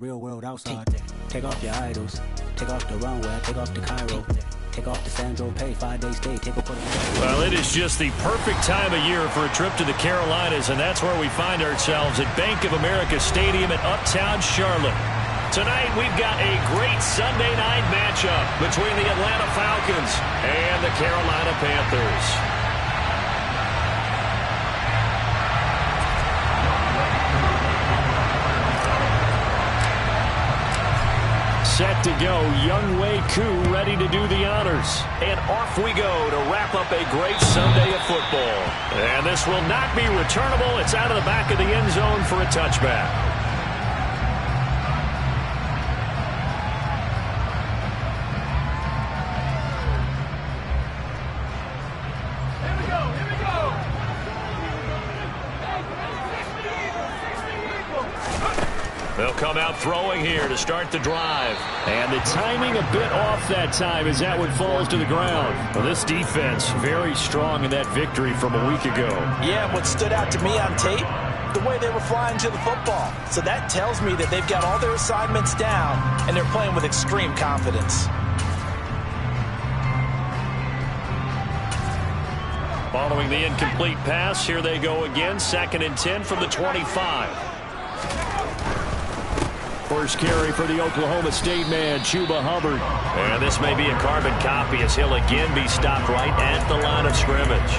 Real world outside. Take off your idols. Take off the runway. Take off the Cairo. Take off the Sandro Pay. 5-day stay. Take off. Well, it is just the perfect time of year for a trip to the Carolinas, and that's where we find ourselves at Bank of America Stadium in Uptown Charlotte. Tonight, we've got a great Sunday night matchup between the Atlanta Falcons and the Carolina Panthers. Set to go, Younghoe Koo ready to do the honors. And off we go to wrap up a great Sunday of football. And this will not be returnable. It's out of the back of the end zone for a touchback. They'll come out throwing here to start the drive. And the timing a bit off that time as that one falls to the ground. Well, this defense very strong in that victory from a week ago. Yeah, what stood out to me on tape, the way they were flying to the football. So that tells me that they've got all their assignments down and they're playing with extreme confidence. Following the incomplete pass, here they go again. 2nd and 10 from the 25. First carry for the Oklahoma State man, Chuba Hubbard. And this may be a carbon copy as he'll again be stopped right at the line of scrimmage.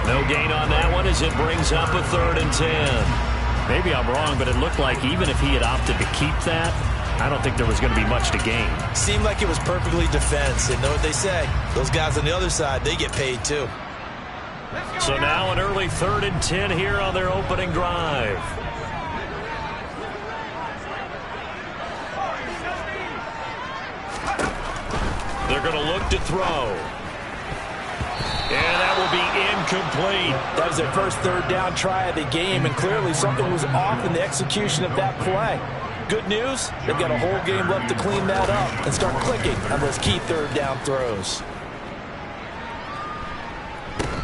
No gain on that one as it brings up a 3rd and 10. Maybe I'm wrong, but it looked like even if he had opted to keep that, I don't think there was going to be much to gain. Seemed like it was perfectly defense. And know what they say? Those guys on the other side, they get paid too. So now an early 3rd and 10 here on their opening drive. They're going to look to throw. And that will be incomplete. That was their first 3rd down try of the game, and clearly something was off in the execution of that play. Good news, they've got a whole game left to clean that up and start clicking on those key 3rd down throws.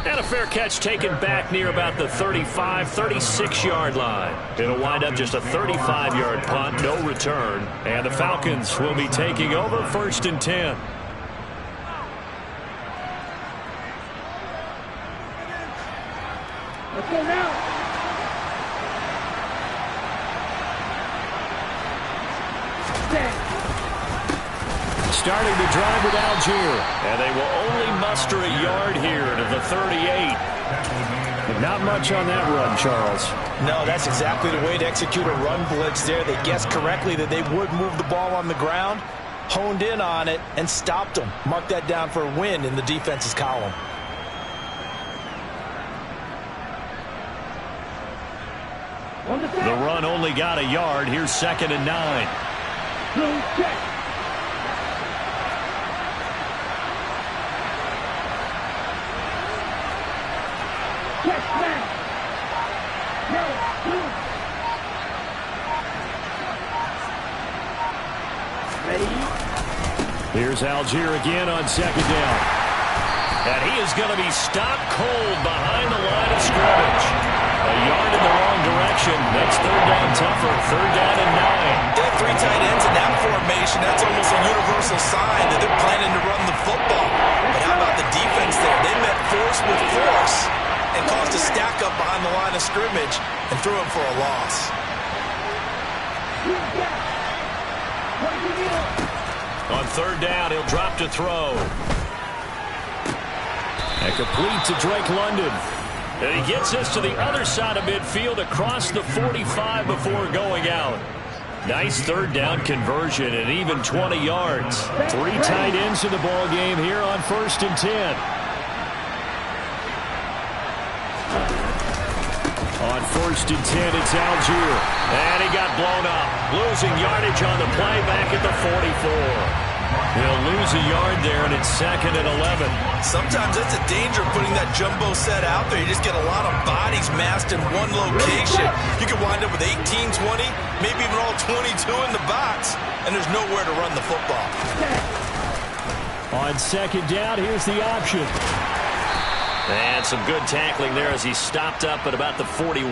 And a fair catch taken back near about the 35, 36-yard line. It'll wind up just a 35-yard punt, no return. And the Falcons will be taking over 1st and 10. Let's go now. Starting to drive with Allgeier. And they will only muster a yard here to the 38. But not much on that run, Charles. No, that's exactly the way to execute a run blitz there. They guessed correctly that they would move the ball on the ground, honed in on it, and stopped them. Mark that down for a win in the defense's column. The run only got a yard. Here's 2nd and 9. Here's Allgeier again on 2nd down. And he is going to be stopped cold behind the line of scrimmage. A yard in the wrong direction. Makes 3rd down tougher. 3rd down and 9. They have 3 tight ends in that formation. That's almost a universal sign that they're planning to run the football. But how about the defense there? They met force with force and caused a stack up behind the line of scrimmage and threw him for a loss. On 3rd down, he'll drop to throw. And complete to Drake London. And he gets us to the other side of midfield across the 45 before going out. Nice 3rd down conversion and even 20 yards. 3 tight ends in the ball game here on 1st and 10. On 1st and 10, it's Allgeier. And he got blown up. Losing yardage on the play back at the 44. He'll lose a yard there, and it's 2nd and 11. Sometimes that's a danger of putting that jumbo set out there. You just get a lot of bodies massed in one location. You can wind up with 18, 20, maybe even all 22 in the box, and there's nowhere to run the football. On 2nd down, here's the option. And some good tackling there as he stopped up at about the 41.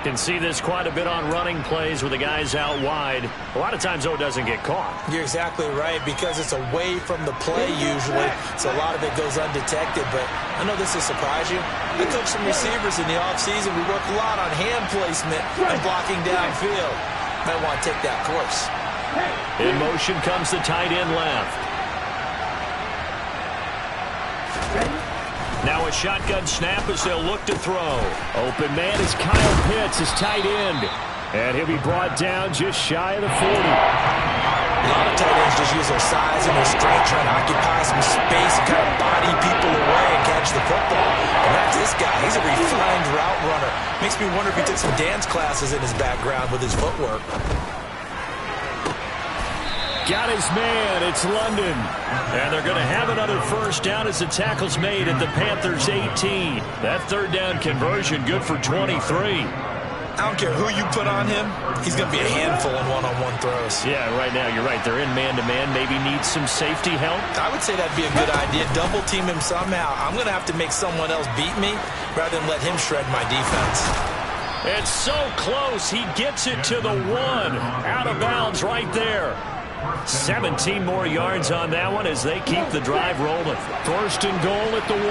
Can see this quite a bit on running plays where the guy's out wide. A lot of times, though, it doesn't get caught. You're exactly right, because it's away from the play usually, so a lot of it goes undetected. But I know this will surprise you. I coach some receivers in the offseason. We work a lot on hand placement and blocking downfield. Might want to take that course. In motion comes the tight end left. Now a shotgun snap as they'll look to throw. Open man is Kyle Pitts, his tight end. And he'll be brought down just shy of the 40. A lot of tight ends just use their size and their strength, trying to occupy some space and kind of body people away and catch the football. And that's this guy. He's a refined route runner. Makes me wonder if he took some dance classes in his background with his footwork. Got his man. It's London. And they're going to have another first down as the tackle's made at the Panthers' 18. That third down conversion good for 23. I don't care who you put on him. He's going to be a handful in one-on-one throws. Yeah, right now you're right. They're in man-to-man. Maybe needs some safety help. I would say that'd be a good idea. Double team him somehow. I'm going to have to make someone else beat me rather than let him shred my defense. It's so close. He gets it to the 1. Out of bounds right there. 17 more yards on that one as they keep the drive rolling. First and goal at the 1.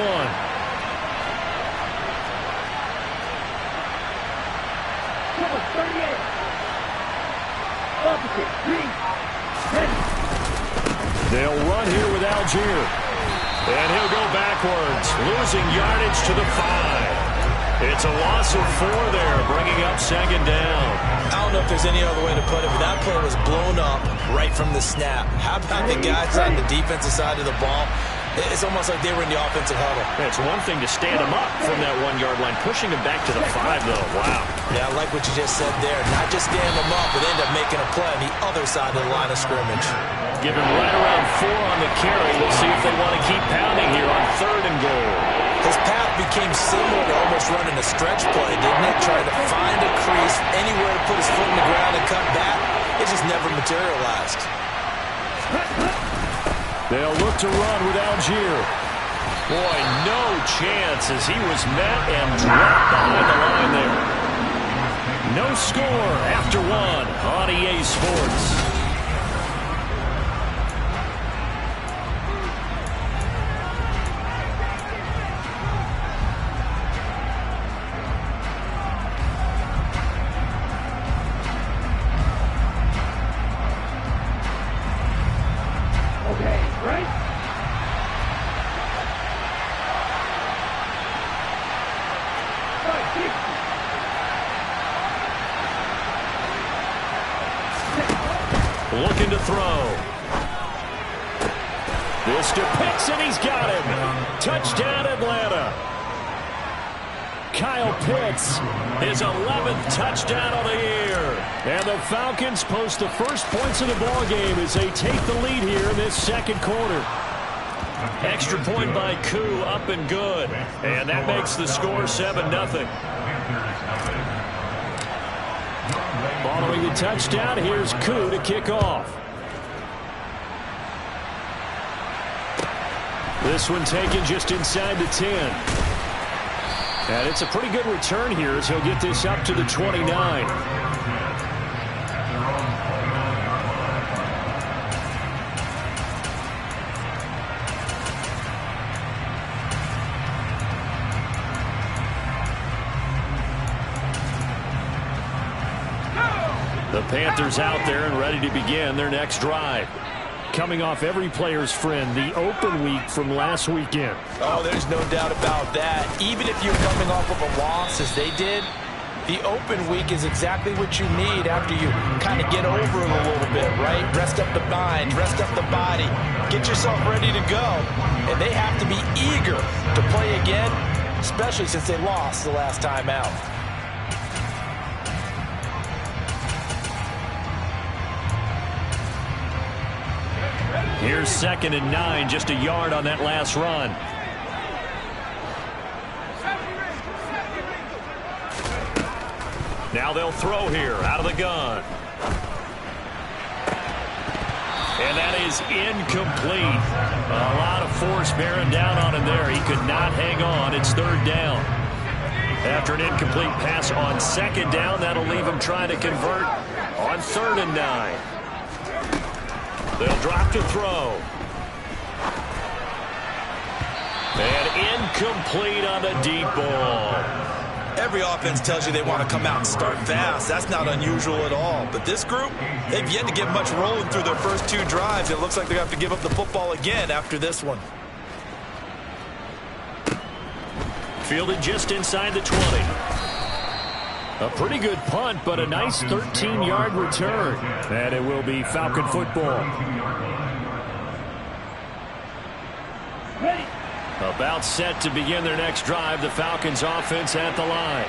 They'll run here with Algier. And he'll go backwards, losing yardage to the 5. It's a loss of 4 there, bringing up second down. I don't know if there's any other way to put it, but that play was blown up right from the snap. How about the guys on the defensive side of the ball? It's almost like they were in the offensive huddle. It's one thing to stand them up from that 1-yard line. Pushing them back to the 5, though. Wow. Yeah, I like what you just said there. Not just stand them up, but end up making a play on the other side of the line of scrimmage. Give him right around 4 on the carry. We'll see if they want to keep pounding here on 3rd and goal. His path became similar to almost running a stretch play, didn't it? Trying to find a crease, anywhere to put his foot in the ground and cut back. It just never materialized. They'll look to run with Algier. Boy, no chance as he was met and dropped behind the line there. No score after 1 on EA Sports. Looking to throw. This to Pitts, and he's got him. Touchdown, Atlanta. Kyle Pitts, his 11th touchdown of the year. And the Falcons post the first points of the ballgame as they take the lead here in this second quarter. Extra point by Koo, up and good. And that makes the score 7-0. Following the touchdown, here's Koo to kick off. This one taken just inside the 10. And it's a pretty good return here as he'll get this up to the 29. The Panthers out there and ready to begin their next drive. Coming off every player's friend, the open week from last weekend. Oh, there's no doubt about that. Even if you're coming off of a loss as they did, the open week is exactly what you need after you kind of get over it a little bit, right? Rest up the mind, rest up the body, get yourself ready to go. And they have to be eager to play again, especially since they lost the last time out. Here's 2nd and 9, just a yard on that last run. Now they'll throw here out of the gun. And that is incomplete. A lot of force bearing down on him there. He could not hang on. It's 3rd down. After an incomplete pass on second down, that'll leave them trying to convert on 3rd and 9. They'll drop to throw. And incomplete on the deep ball. Every offense tells you they want to come out and start fast. That's not unusual at all. But this group, they've yet to get much rolling through their first 2 drives. It looks like they're going to have to give up the football again after this one. Fielded just inside the 20. A pretty good punt, but a nice 13-yard return. And it will be Falcon football. About set to begin their next drive, the Falcons offense at the line.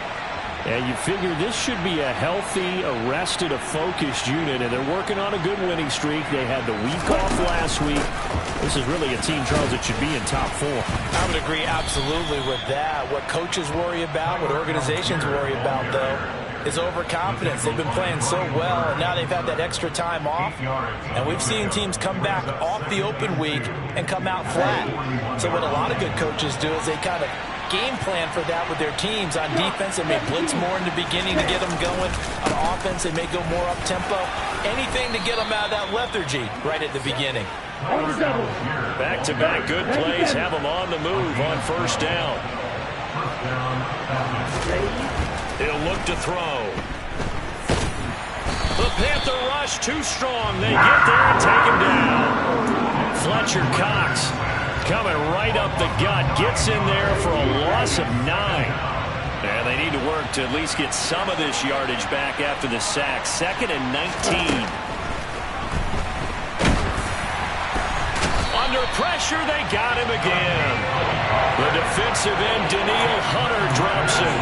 And you figure this should be a healthy, arrested, a focused unit, and they're working on a good winning streak. They had the week off last week. This is really a team, Charles, that should be in top 4. I would agree absolutely with that. What coaches worry about, what organizations worry about, though, is overconfidence. They've been playing so well, and now they've had that extra time off. And we've seen teams come back off the open week and come out flat. So what a lot of good coaches do is they kind of game plan for that with their teams. On defense, they may blitz more in the beginning to get them going. On offense, they may go more up-tempo. Anything to get them out of that lethargy right at the beginning. Back-to-back good plays have them on the move on 1st down. He'll look to throw. The Panther rush too strong. They get there and take him down. Fletcher Cox coming right up the gut. Gets in there for a loss of 9. And they need to work to at least get some of this yardage back after the sack. 2nd and 19. Under pressure, they got him again. The defensive end, Danielle Hunter, drops him.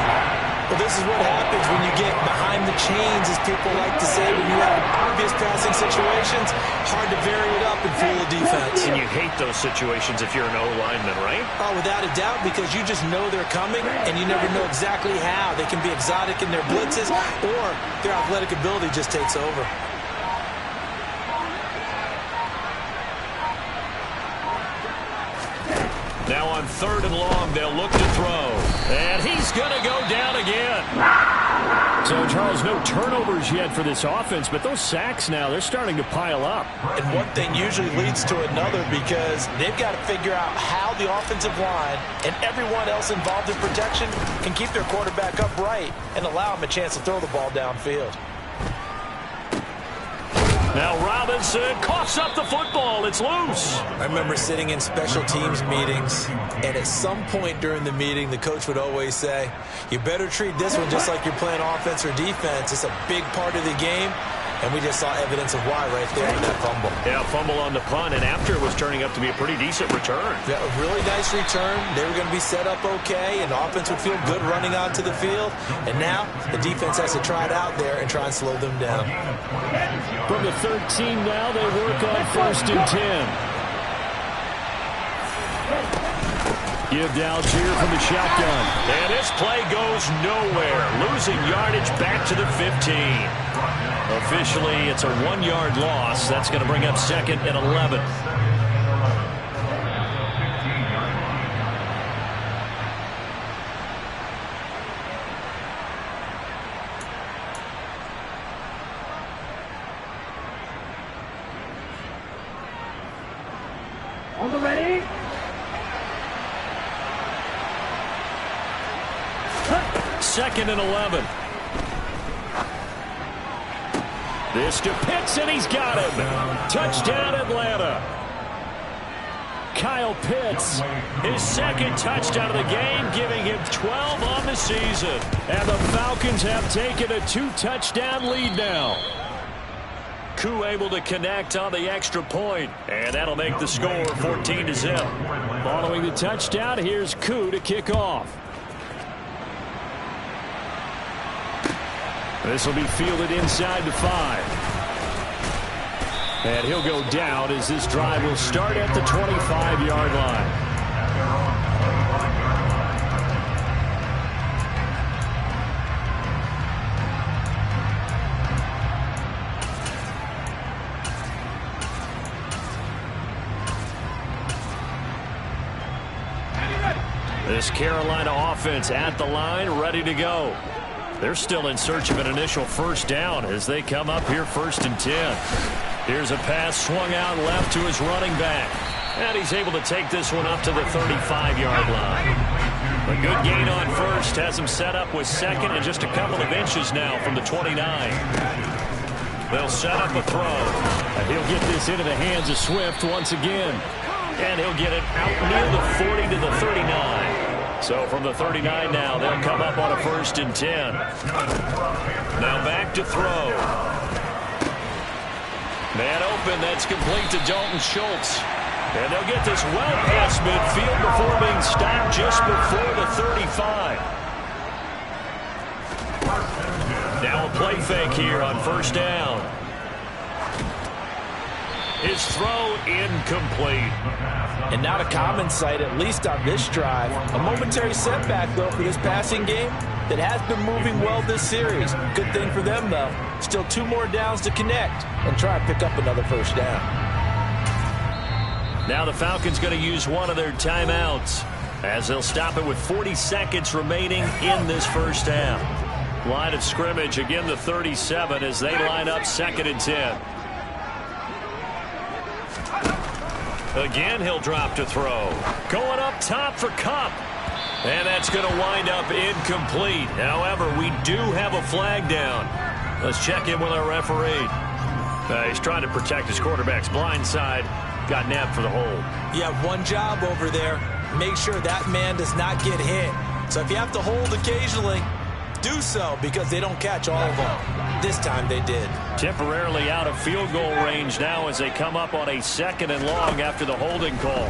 Well, this is what happens when you get behind the chains, as people like to say. When you have obvious passing situations, hard to vary it up and fool the defense. And you hate those situations if you're an O-lineman, right? Oh, without a doubt, because you just know they're coming, and you never know exactly how. They can be exotic in their blitzes, or their athletic ability just takes over. Now on 3rd and long, they'll look to throw. And he's going to go down again. So, Charles, no turnovers yet for this offense, but those sacks now, they're starting to pile up. And one thing usually leads to another, because they've got to figure out how the offensive line and everyone else involved in protection can keep their quarterback upright and allow him a chance to throw the ball downfield. Now Robinson coughs up the football. It's loose. I remember sitting in special teams meetings, and at some point during the meeting, the coach would always say, you better treat this one just like you're playing offense or defense. It's a big part of the game. And we just saw evidence of why right there in that fumble. Yeah, fumble on the punt, and after it was turning up to be a pretty decent return. Yeah, a really nice return. They were going to be set up okay, and the offense would feel good running onto the field. And now the defense has to try it out there and try and slow them down. From the 13 now, they work on 1st and 10. Give Algier from the shotgun. And this play goes nowhere. Losing yardage back to the 15. Officially, it's a 1-yard loss. That's going to bring up 2nd and 11. On the ready. 2nd and 11. This to Pitts, and he's got him. Touchdown, Atlanta. Kyle Pitts, his 2nd touchdown of the game, giving him 12 on the season. And the Falcons have taken a 2-touchdown lead now. Koo able to connect on the extra point, and that'll make the score 14-0. Following the touchdown, here's Koo to kick off. This will be fielded inside the 5. And he'll go down as this drive will start at the 25-yard line. This Carolina offense at the line, ready to go. They're still in search of an initial first down as they come up here 1st and 10. Here's a pass swung out left to his running back. And he's able to take this one up to the 35-yard line. A good gain on first has him set up with second and just a couple of inches now from the 29. They'll set up a throw. And he'll get this into the hands of Swift once again. And he'll get it out near the 40 to the 39. So from the 39 now, they'll come up on a 1st and 10. Now back to throw. Man open, that's complete to Dalton Schultz. And they'll get this well past midfield before being stopped just before the 35. Now a play fake here on 1st down. His throw incomplete. And not a common sight, at least on this drive. A momentary setback, though, for this passing game that has been moving well this series. Good thing for them, though. Still 2 more downs to connect and try and pick up another 1st down. Now the Falcons going to use one of their timeouts as they'll stop it with 40 seconds remaining in this 1st half. Line of scrimmage, again the 37 as they line up 2nd and 10. Again, he'll drop to throw. Going up top for Kupp. And that's going to wind up incomplete. However, we do have a flag down. Let's check in with our referee. He's trying to protect his quarterback's blind side. Got nabbed for the hold. You have one job over there. Make sure that man does not get hit. So if you have to hold occasionally, do so because they don't catch all of them. This time they did. Temporarily out of field goal range now as they come up on a 2nd and long after the holding call.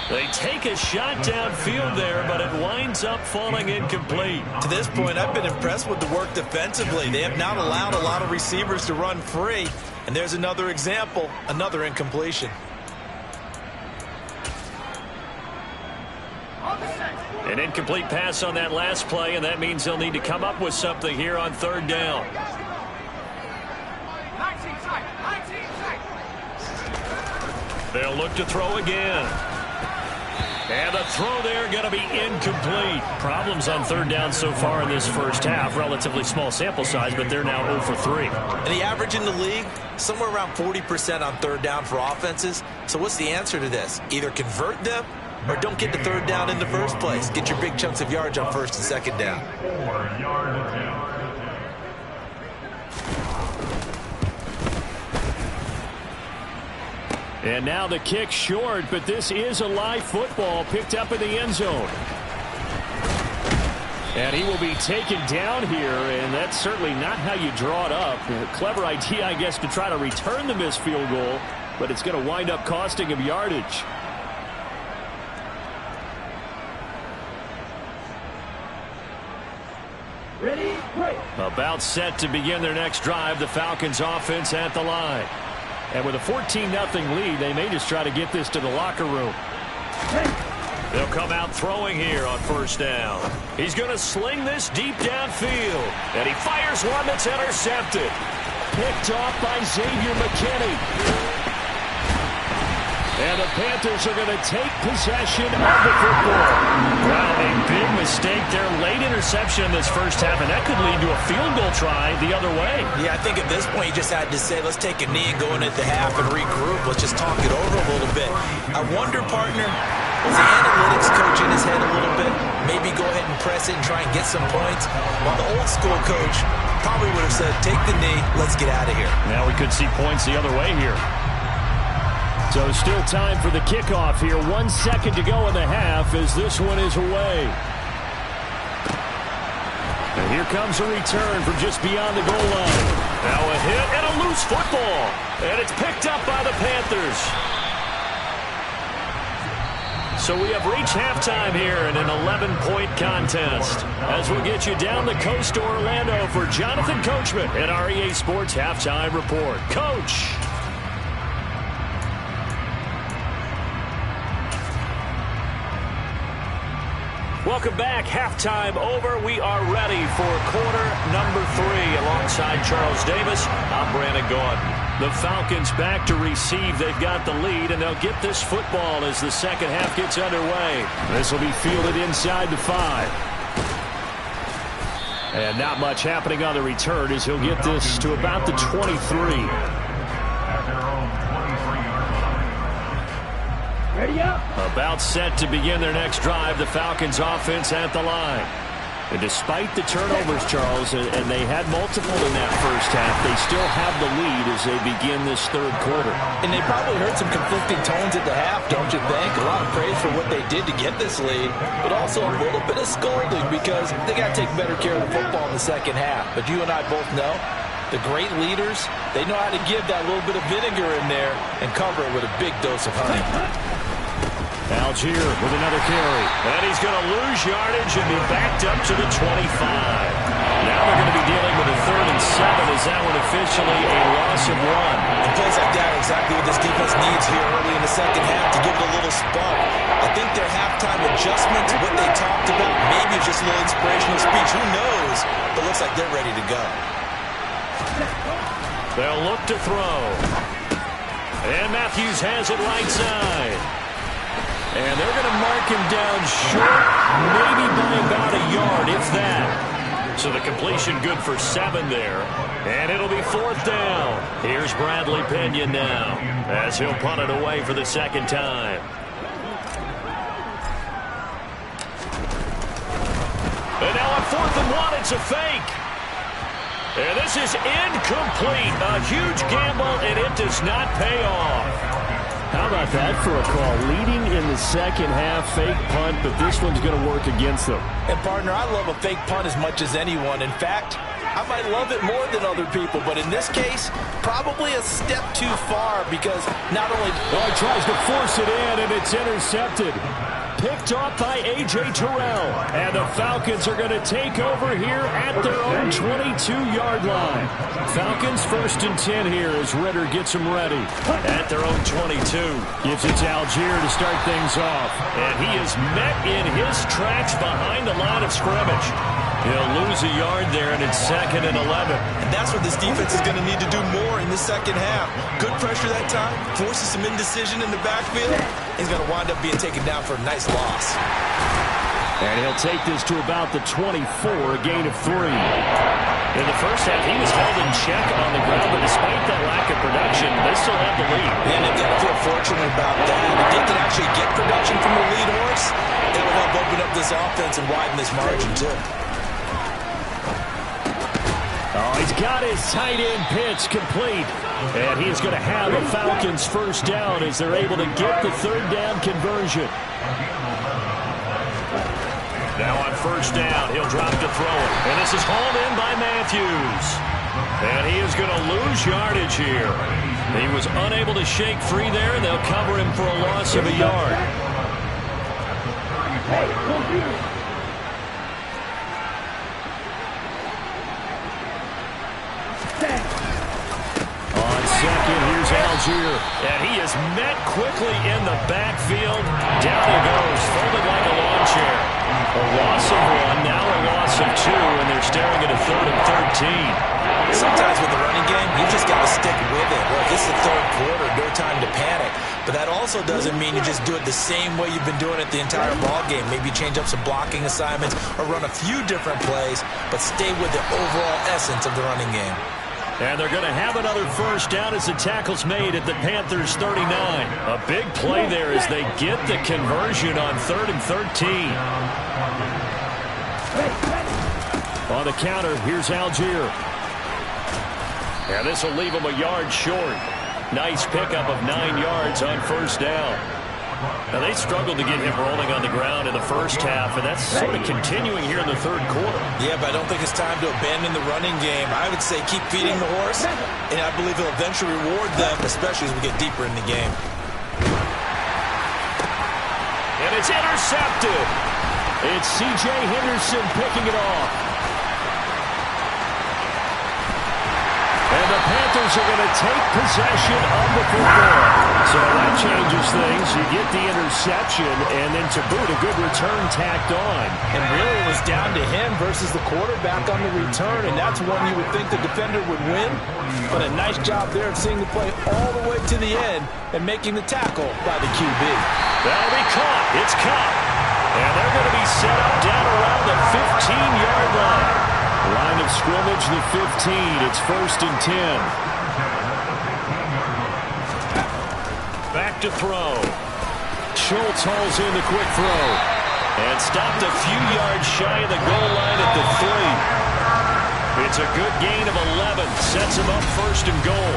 They take a shot downfield there, but it winds up falling incomplete. To this point, I've been impressed with the work defensively. They have not allowed a lot of receivers to run free. And there's another example, another incompletion. An incomplete pass on that last play, and that means they'll need to come up with something here on 3rd down. They'll look to throw again. And the throw there going to be incomplete. Problems on 3rd down so far in this 1st half. Relatively small sample size, but they're now 0 for 3. And the average in the league, somewhere around 40% on 3rd down for offenses. So what's the answer to this? Either convert them or don't get to 3rd down in the first place. Get your big chunks of yards on 1st and 2nd down. And now the kick short, but this is a live football picked up in the end zone. And he will be taken down here, and that's certainly not how you draw it up. A clever idea, I guess, to try to return the missed field goal, but it's going to wind up costing him yardage. Ready, break. About set to begin their next drive, the Falcons offense at the line. And with a 14-0 lead, they may just try to get this to the locker room. They'll come out throwing here on 1st down. He's going to sling this deep downfield. And he fires one that's intercepted. Picked off by Xavier McKinney. And the Panthers are going to take possession of the football. Wow, a big mistake there. Late interception in this 1st half, and that could lead to a field goal try the other way. Yeah, I think at this point you just had to say, let's take a knee and go in at the half and regroup. Let's just talk it over a little bit. I wonder, partner, was the analytics coach in his head a little bit? Maybe go ahead and press it and try and get some points. While the old school coach probably would have said, take the knee, let's get out of here. Now we could see points the other way here. So still time for the kickoff here. 1 second to go in the half as this one is away. And here comes a return from just beyond the goal line. Now a hit and a loose football. And it's picked up by the Panthers. So we have reached halftime here in an 11-point contest. As we'll get you down the coast to Orlando for Jonathan Coachman at our EA Sports Halftime Report. Coach. Welcome back. Halftime over. We are ready for quarter number 3. Alongside Charles Davis, I'm Brandon Gaudin. The Falcons back to receive. They've got the lead, and they'll get this football as the second half gets underway. This will be fielded inside the 5. And not much happening on the return as he'll get this to about the 23. About set to begin their next drive. The Falcons offense at the line. And despite the turnovers, Charles, and they had multiple in that first half, they still have the lead as they begin this third quarter. And they probably heard some conflicting tones at the half, don't you think? A lot of praise for what they did to get this lead, but also a little bit of scolding because they got to take better care of the football in the second half. But you and I both know the great leaders, they know how to give that little bit of vinegar in there and cover it with a big dose of honey. Algier with another carry. And he's going to lose yardage and be backed up to the 25. Now they're going to be dealing with a 3rd and 7 as that one officially a loss of 1. And plays like that are exactly what this defense needs here early in the second half to give it a little spark. I think their halftime adjustments, what they talked about, maybe it's just a little inspirational speech. Who knows? But it looks like they're ready to go. They'll look to throw. And Matthews has it right side. And they're going to mark him down short, maybe by about a yard, if that. So the completion good for 7 there. And it'll be 4th down. Here's Bradley Pinion now as he'll punt it away for the second time. And now on 4th and 1, it's a fake. And this is incomplete. A huge gamble, and it does not pay off. How about that for a call? Leading in the second half, fake punt, but this one's going to work against them. And, partner, I love a fake punt as much as anyone. In fact, I might love it more than other people, but in this case, probably a step too far because not only... Oh, he tries to force it in, and it's intercepted. Picked off by A.J. Terrell. And the Falcons are going to take over here at their own 22-yard line. Falcons 1st and 10 here as Ritter gets them ready. At their own 22. Gives it to Algier to start things off. And he is met in his tracks behind the line of scrimmage. He'll lose a yard there, and it's 2nd and 11. And that's what this defense is going to need to do more in the second half. Good pressure that time, forces some indecision in the backfield. He's going to wind up being taken down for a nice loss. And he'll take this to about the 24, a gain of 3. In the first half, he was held in check on the ground, but despite that lack of production, they still have the lead. And they've got to feel fortunate about that. If they can actually get production from the lead horse, that will help open up this offense and widen this margin, too. Oh, he's got his tight end pitch complete. And he is going to have a Falcons 1st down as they're able to get the 3rd down conversion. Now on 1st down, he'll drop to throw it. And this is hauled in by Matthews. And he is going to lose yardage here. He was unable to shake free there, and they'll cover him for a loss of a yard. Second, here's Algier. And he is met quickly in the backfield. Down he goes, folded like a lawn chair. A loss of 1, now a loss of 2, and they're staring at a 3rd and 13. Sometimes with the running game, you just got to stick with it. Look, this is the 3rd quarter, no time to panic. But that also doesn't mean you just do it the same way you've been doing it the entire ball game. Maybe change up some blocking assignments or run a few different plays, but stay with the overall essence of the running game. And they're going to have another 1st down as the tackle's made at the Panthers' 39. A big play there as they get the conversion on 3rd and 13. On the counter, here's Algier. And this will leave him a yard short. Nice pickup of 9 yards on 1st down. Now, they struggled to get him rolling on the ground in the first half, and that's sort of continuing here in the 3rd quarter. Yeah, but I don't think it's time to abandon the running game. I would say keep feeding the horse, and I believe he'll eventually reward them, especially as we get deeper in the game. And it's intercepted. It's C.J. Henderson picking it off. And the Panthers Panthers are going to take possession of the football. So that changes things. You get the interception, and then to boot, a good return tacked on. And really it was down to him versus the quarterback on the return, and that's one you would think the defender would win. But a nice job there of seeing the play all the way to the end and making the tackle by the QB. That'll be caught. It's caught. And they're going to be set up down around the 15-yard line. Line of scrimmage, the 15. It's 1st and 10. Back to throw. Schultz hauls in the quick throw. And stopped a few yards shy of the goal line at the 3. It's a good gain of 11. Sets him up 1st and goal.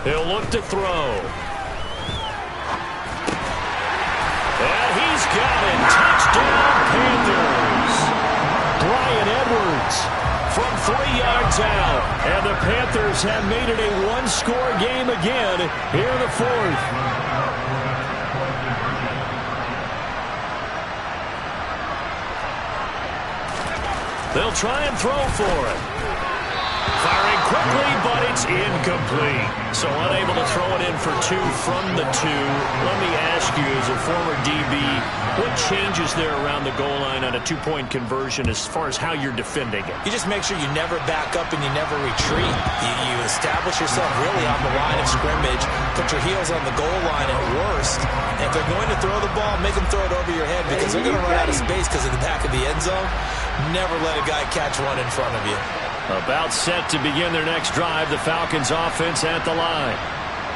He'll look to throw. And he's got it. Touchdown, Panthers. Bryan Edwards from 3 yards out. And the Panthers have made it a one-score game again here in the 4th. They'll try and throw for it. Firing quickly, but it's incomplete. So unable to throw it in for 2 from the 2. Let me ask you, as a former DB, what changes there around the goal line on a 2-point conversion as far as how you're defending it? You just make sure you never back up and you never retreat. You establish yourself really on the line of scrimmage, put your heels on the goal line at worst. And if they're going to throw the ball, make them throw it over your head because they're going to run out of space because of the back of the end zone. Never let a guy catch one in front of you. About set to begin their next drive, the Falcons offense at the line.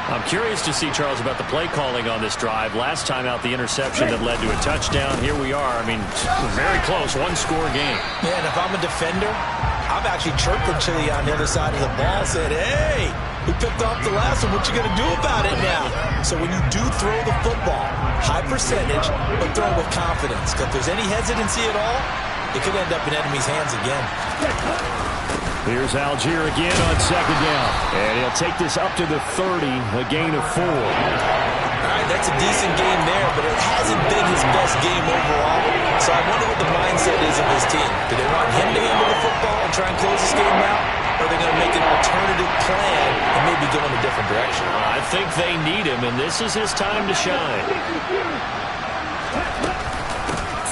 I'm curious to see, Charles, about the play calling on this drive. Last time out, the interception that led to a touchdown. Here we are. I mean, very close, one-score game. Yeah, and if I'm a defender, I'm actually chirping Chili on the other side of the ball, saying, hey, we picked off the last one. What you going to do about it now? So when you do throw the football, high percentage, but throw with confidence. Because if there's any hesitancy at all, it could end up in enemy's hands again. Here's Algier again on 2nd down. And he'll take this up to the 30, a gain of 4. All right, that's a decent game there, but it hasn't been his best game overall. So I wonder what the mindset is of his team. Do they want him to handle the football and try and close this game out? Or are they going to make an alternative plan and maybe go in a different direction? I think they need him, and this is his time to shine.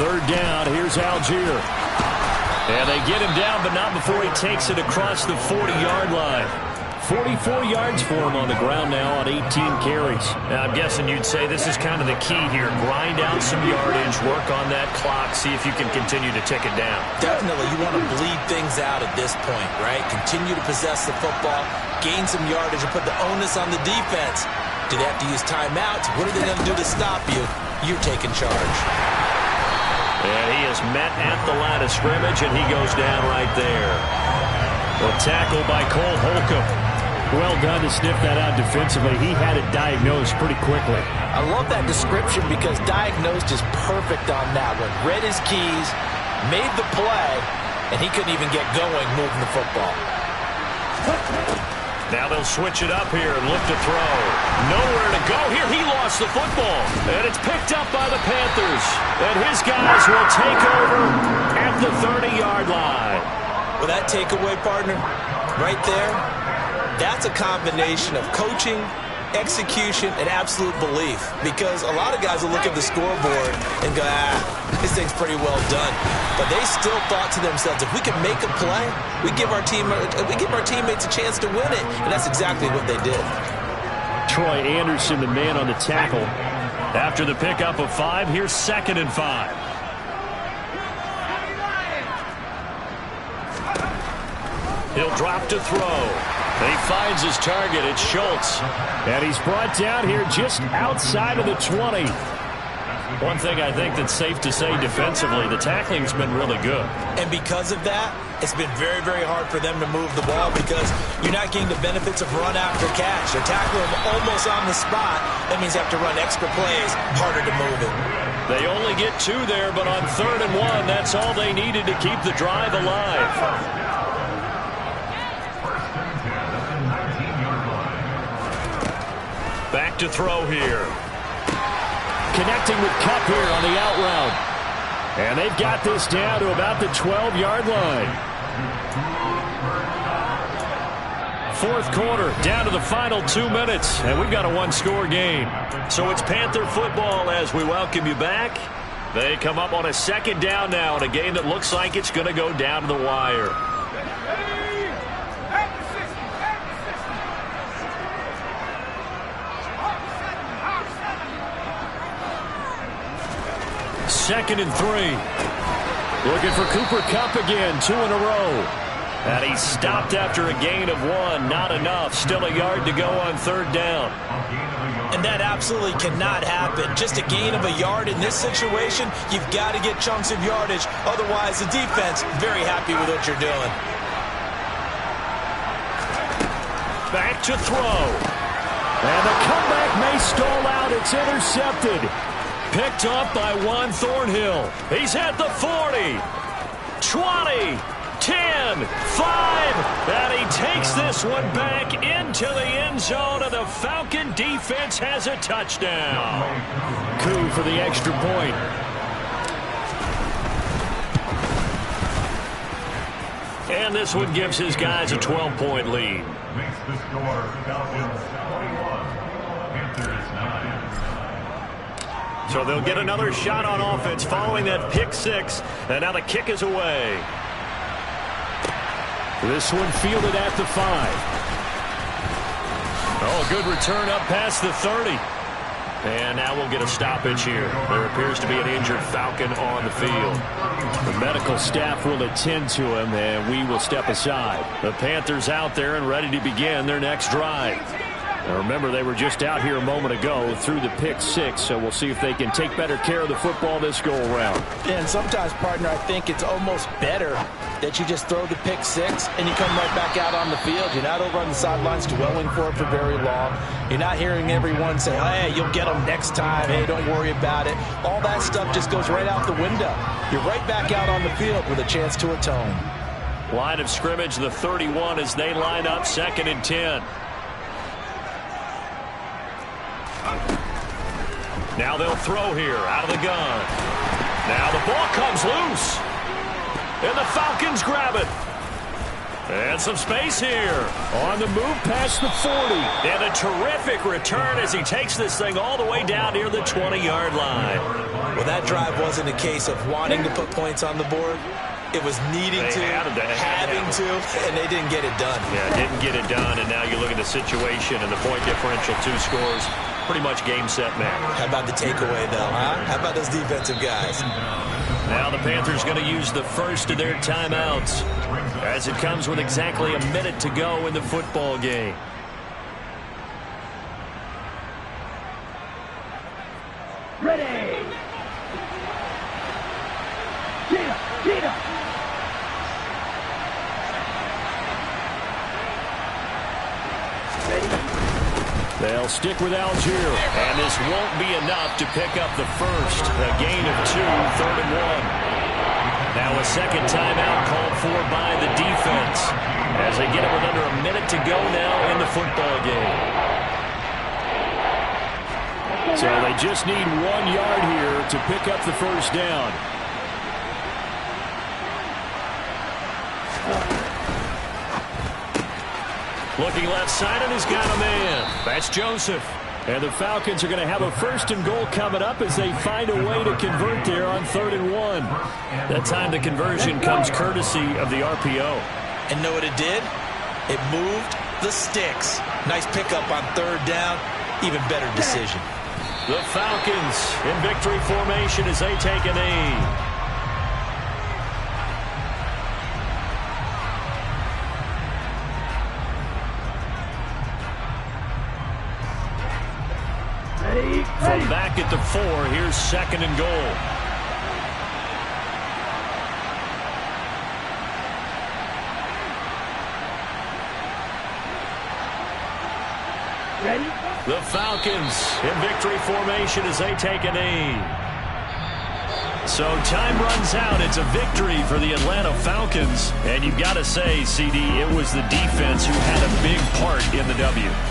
3rd down, here's Algier. And they get him down, but not before he takes it across the 40-yard line. 44 yards for him on the ground now on 18 carries. Now, I'm guessing you'd say this is kind of the key here. Grind out some yardage, work on that clock, see if you can continue to tick it down. Definitely. You want to bleed things out at this point, right? Continue to possess the football, gain some yardage, and put the onus on the defense. Do they have to use timeouts? What are they going to do to stop you? You're taking charge. And he is met at the line of scrimmage, and he goes down right there. A tackle by Cole Holcomb. Well done to sniff that out defensively. He had it diagnosed pretty quickly. I love that description because diagnosed is perfect on that one. Read his keys, made the play, and he couldn't even get going moving the football. Now they'll switch it up here and look to throw. Nowhere to go here. He lost the football. And it's picked up by the Panthers. And his guys will take over at the 30-yard line. Well, that takeaway, partner, right there, that's a combination of coaching, execution, and absolute belief. Because a lot of guys will look at the scoreboard and go, this thing's pretty well done. But they still thought to themselves, if we can make a play, we give our teammates a chance to win it. And that's exactly what they did. Troy Anderson, the man on the tackle. After the pickup of 5, here's 2nd and 5. He'll drop to throw. He finds his target. It's Schultz. And he's brought down here just outside of the 20. One thing I think that's safe to say defensively, the tackling's been really good. And because of that, it's been very, very hard for them to move the ball because you're not getting the benefits of run after catch. They're tackling them almost on the spot. That means they have to run extra plays, harder to move it. They only get 2 there, but on 3rd and 1, that's all they needed to keep the drive alive. Back to throw here. connecting with Kupp here on the out route. And they've got this down to about the 12-yard line. Fourth quarter, down to the final 2 minutes, and we've got a one-score game. So it's Panther football as we welcome you back. They come up on a second down now in a game that looks like it's going to go down to the wire. Second and 3. Looking for Cooper Kupp again, 2 in a row. And he stopped after a gain of 1. Not enough. Still a yard to go on third down. And that absolutely cannot happen. Just a gain of a yard in this situation, you've got to get chunks of yardage. Otherwise, the defense, very happy with what you're doing. Back to throw. And the comeback may stall out. It's intercepted. Picked up by Juan Thornhill. He's at the 40, 20, 10, 5, and he takes this one back into the end zone, and the Falcon defense has a touchdown. Coup for the extra point. And this one gives his guys a 12-point lead. Makes the score Falcons 21, Panthers 9. So they'll get another shot on offense following that pick six, and now the kick is away. This one fielded at the 5. Oh, good return up past the 30. And now we'll get a stoppage here. There appears to be an injured Falcon on the field. The medical staff will attend to him, and we will step aside. The Panthers out there and ready to begin their next drive. Now remember, they were just out here a moment ago through the pick 6, so we'll see if they can take better care of the football this go-around. And sometimes, partner, I think it's almost better that you just throw the pick 6 and you come right back out on the field. You're not over on the sidelines dwelling for it for very long. You're not hearing everyone say, hey, you'll get them next time. Hey, don't worry about it. All that stuff just goes right out the window. You're right back out on the field with a chance to atone. Line of scrimmage, the 31 as they line up, 2nd and 10. Now they'll throw here out of the gun. Now the ball comes loose. And the Falcons grab it. And some space here. On the move past the 40. And a terrific return as he takes this thing all the way down near the 20-yard line. Well, that drive wasn't a case of wanting to put points on the board. It was needing to, having to, and they didn't get it done. Yeah, didn't get it done, and now you look at the situation and the point differential, 2 scores, pretty much game, set, match. How about the takeaway, though, huh? How about those defensive guys? Now the Panthers going to use the first of their timeouts as it comes with exactly a minute to go in the football game. Ready. Get up. They'll stick with Algier, and this won't be enough to pick up the first. A gain of 2, 3rd and 1. Now a second timeout called for by the defense as they get it with under a minute to go now in the football game. So they just need 1 yard here to pick up the first down. Looking left side, and he's got a man. That's Joseph. And the Falcons are going to have a 1st and goal coming up as they find a way to convert there on 3rd and 1. That time the conversion comes courtesy of the RPO. And know what it did? It moved the sticks. Nice pickup on 3rd down. Even better decision. The Falcons in victory formation as they take a knee. From back at the 4, here's 2nd and goal. Ready? The Falcons in victory formation as they take a knee. So time runs out. It's a victory for the Atlanta Falcons. And you've got to say, CD, it was the defense who had a big part in the W.